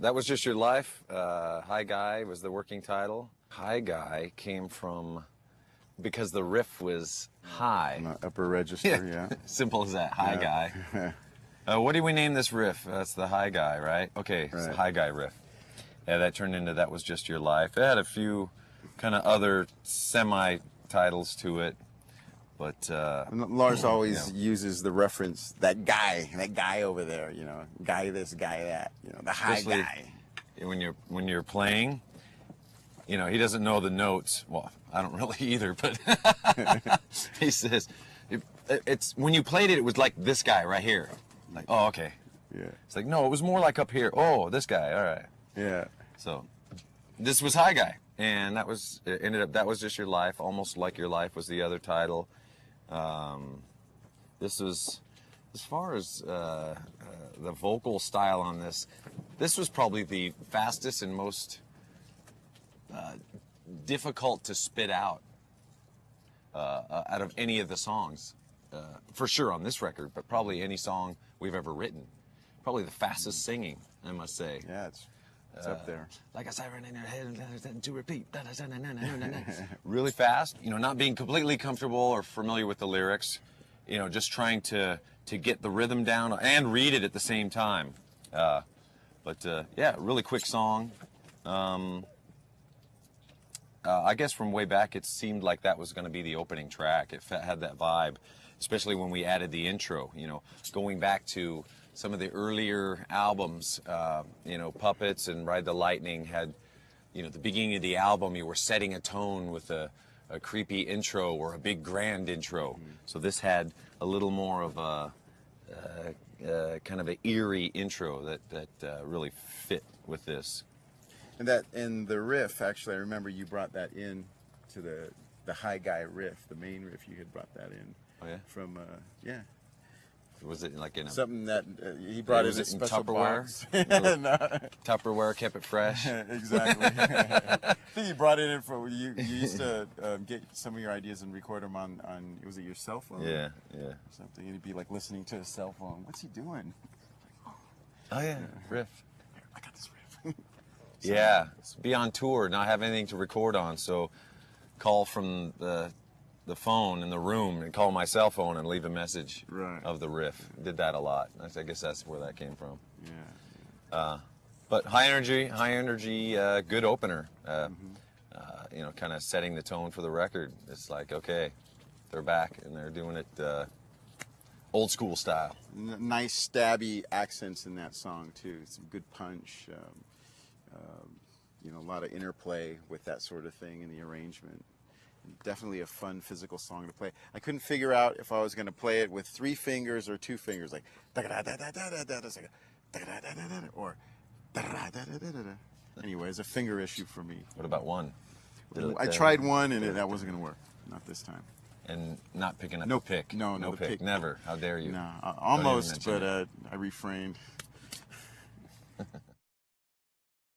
That was just your life. High Guy was the working title. High Guy came from because the riff was high. On the upper register, yeah. Simple as that. High Guy. What do we name this riff? That's the High Guy, right? Okay, it's the High Guy riff. Yeah, that turned into That Was Just Your Life. It had a few kind of other semi-titles to it, but... Lars always uses the reference, that guy over there, you know, guy this, guy that, you know, the high guy. When you're playing, you know, he doesn't know the notes. Well, I don't really either, but he says, it's when you played it, it was like this guy right here. Like, oh, okay. Yeah. It's like, no, it was more like up here. Oh, this guy, all right. Yeah. So, this was High Guy, and That Was Just Your Life. Almost Like Your Life was the other title. This was, as far as the vocal style on this was probably the fastest and most difficult to spit out of any of the songs. For sure on this record, but probably any song we've ever written. Probably the fastest singing, I must say. Yeah, it's up there. Like a siren in your head to repeat. Really fast, you know, not being completely comfortable or familiar with the lyrics, you know, just trying to get the rhythm down and read it at the same time. Yeah, really quick song. I guess from way back it seemed like that was going to be the opening track. It had that vibe, especially when we added the intro, you know, going back to some of the earlier albums, you know, Puppets and Ride the Lightning had, you know, the beginning of the album, you were setting a tone with a creepy intro or a big grand intro. So this had a little more of a kind of an eerie intro that really fit with this. And the riff, actually, I remember you brought that in to the High Guy riff, the main riff. You had brought that in. Oh yeah. From Was it like in a something that he brought in a special Tupperware? box? No. Tupperware, kept it fresh. Exactly. I think you brought it in for you used to get some of your ideas and record them on was it your cell phone? Yeah. Something, and you'd be like listening to his cell phone. What's he doing? Oh yeah, riff. I got this riff. Yeah, be on tour, not have anything to record on, so call from the phone in the room and call my cell phone and leave a message of the riff. Did that a lot. I guess that's where that came from. Yeah. But high energy, good opener. You know, kind of setting the tone for the record. It's like, okay, they're back and they're doing it old school style. Nice stabby accents in that song too. Some good punch. You know, a lot of interplay with that sort of thing in the arrangement. Definitely a fun physical song to play. I couldn't figure out if I was going to play it with 3 fingers or 2 fingers, like or anyway, it's a finger issue for me. What about one? I tried one and that wasn't going to work. Not this time. And not picking up no the pick. No pick. pick. Never. How dare you? No, almost, but I refrained.